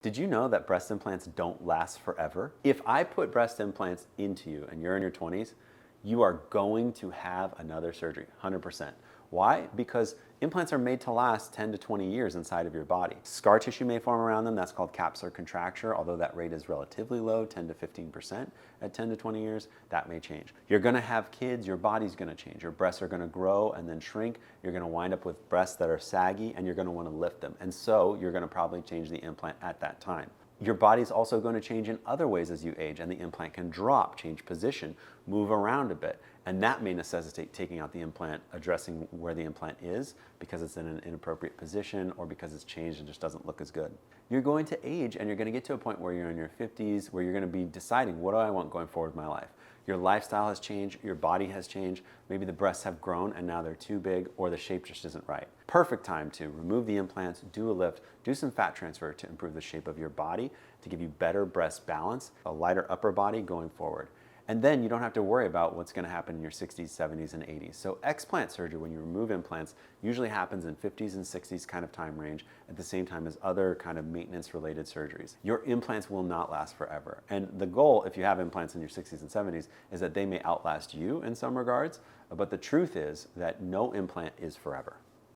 Did you know that breast implants don't last forever? If I put breast implants into you and you're in your 20s, you are going to have another surgery, 100%. Why? Because implants are made to last 10 to 20 years inside of your body. Scar tissue may form around them, that's called capsular contracture, although that rate is relatively low, 10 to 15% at 10 to 20 years, that may change. You're gonna have kids, your body's gonna change. Your breasts are gonna grow and then shrink. You're gonna wind up with breasts that are saggy and you're gonna wanna lift them. And so you're gonna probably change the implant at that time. Your body's also going to change in other ways as you age, and the implant can drop, change position, move around a bit, and that may necessitate taking out the implant, addressing where the implant is because it's in an inappropriate position or because it's changed and just doesn't look as good. You're going to age and you're going to get to a point where you're in your 50s where you're going to be deciding, what do I want going forward in my life? Your lifestyle has changed, your body has changed, maybe the breasts have grown and now they're too big or the shape just isn't right. Perfect time to remove the implants, do a lift, do some fat transfer to improve the shape of your body, to give you better breast balance, a lighter upper body going forward. And then you don't have to worry about what's going to happen in your 60s, 70s, and 80s. So explant surgery, when you remove implants, usually happens in 50s and 60s kind of time range at the same time as other kind of maintenance-related surgeries. Your implants will not last forever. And the goal, if you have implants in your 60s and 70s, is that they may outlast you in some regards. But the truth is that no implant is forever.